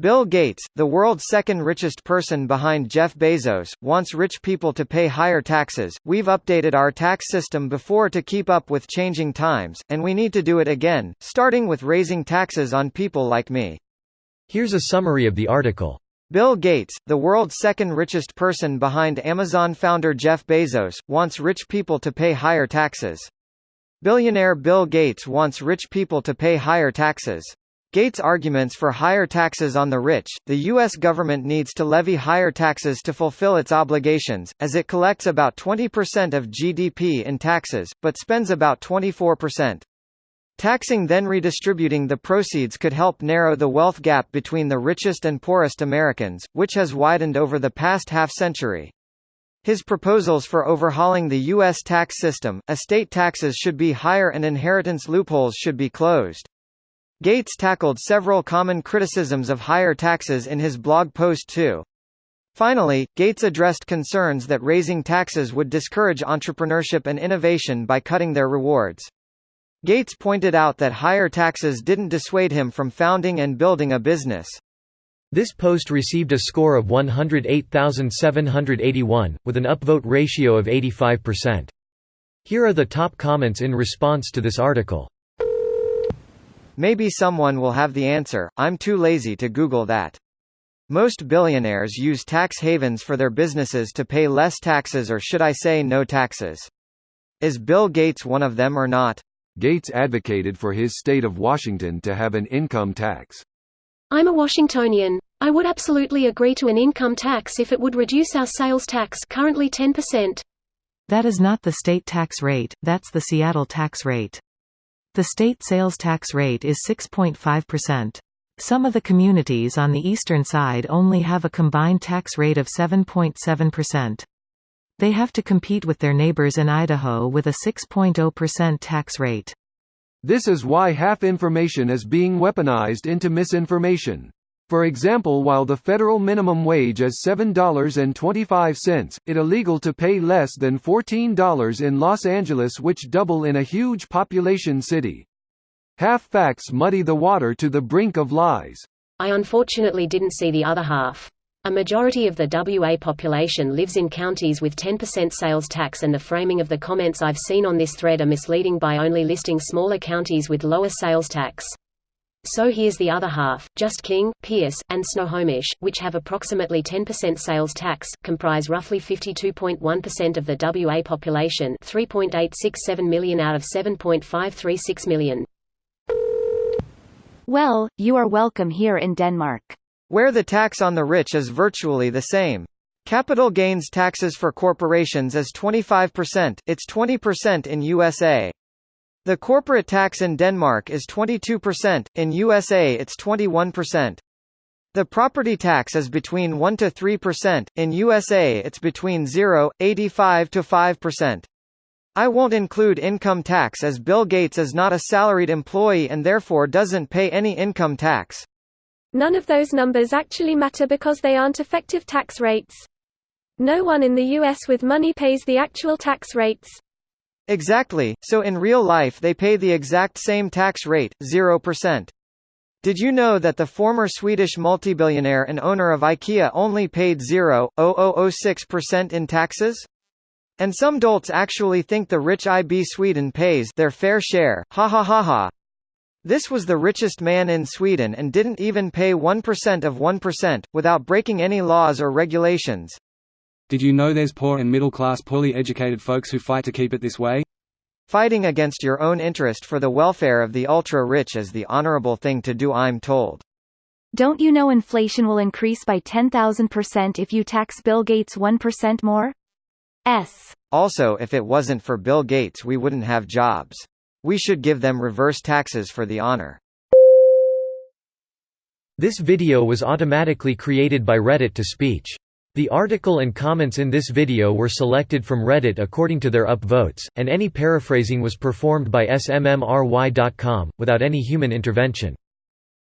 Bill Gates, the world's second richest person behind Jeff Bezos, wants rich people to pay higher taxes. We've updated our tax system before to keep up with changing times, and we need to do it again, starting with raising taxes on people like me. Here's a summary of the article. Bill Gates, the world's second richest person behind Amazon founder Jeff Bezos, wants rich people to pay higher taxes. Billionaire Bill Gates wants rich people to pay higher taxes. Gates' arguments for higher taxes on the rich: the U.S. government needs to levy higher taxes to fulfill its obligations, as it collects about 20% of GDP in taxes, but spends about 24%. Taxing then redistributing the proceeds could help narrow the wealth gap between the richest and poorest Americans, which has widened over the past half-century. His proposals for overhauling the U.S. tax system: estate taxes should be higher and inheritance loopholes should be closed. Gates tackled several common criticisms of higher taxes in his blog post too. Finally, Gates addressed concerns that raising taxes would discourage entrepreneurship and innovation by cutting their rewards. Gates pointed out that higher taxes didn't dissuade him from founding and building a business. This post received a score of 108,781, with an upvote ratio of 85%. Here are the top comments in response to this article. Maybe someone will have the answer, I'm too lazy to Google that. Most billionaires use tax havens for their businesses to pay less taxes, or should I say no taxes. Is Bill Gates one of them or not? Gates advocated for his state of Washington to have an income tax. I'm a Washingtonian. I would absolutely agree to an income tax if it would reduce our sales tax, currently 10%. That is not the state tax rate, that's the Seattle tax rate. The state sales tax rate is 6.5%. Some of the communities on the eastern side only have a combined tax rate of 7.7%. They have to compete with their neighbors in Idaho with a 6.0% tax rate. This is why half information is being weaponized into misinformation. For example, while the federal minimum wage is $7.25, it's illegal to pay less than $14 in Los Angeles, which double in a huge population city. Half facts muddy the water to the brink of lies. I unfortunately didn't see the other half. A majority of the WA population lives in counties with 10% sales tax, and the framing of the comments I've seen on this thread are misleading by only listing smaller counties with lower sales tax. So here's the other half. Just King, Pierce, and Snohomish, which have approximately 10% sales tax, comprise roughly 52.1% of the WA population, 3.867 million out of 7.536 million. Well, you are welcome here in Denmark, where the tax on the rich is virtually the same. Capital gains taxes for corporations is 25%, it's 20% in USA. The corporate tax in Denmark is 22%, in USA it's 21%. The property tax is between 1 to 3%, in USA it's between 0.85 to 5%. I won't include income tax as Bill Gates is not a salaried employee and therefore doesn't pay any income tax. None of those numbers actually matter because they aren't effective tax rates. No one in the US with money pays the actual tax rates. Exactly, so in real life they pay the exact same tax rate, 0%. Did you know that the former Swedish multibillionaire and owner of IKEA only paid 0.0006% in taxes? And some dolts actually think the rich IB Sweden pays their fair share, ha ha ha ha. This was the richest man in Sweden and didn't even pay 1% of 1%, without breaking any laws or regulations. Did you know there's poor and middle-class poorly educated folks who fight to keep it this way? Fighting against your own interest for the welfare of the ultra-rich is the honorable thing to do, I'm told. Don't you know inflation will increase by 10,000% if you tax Bill Gates 1% more? Also, if it wasn't for Bill Gates we wouldn't have jobs. We should give them reverse taxes for the honor. This video was automatically created by Reddit to speech. The article and comments in this video were selected from Reddit according to their upvotes, and any paraphrasing was performed by smmry.com, without any human intervention.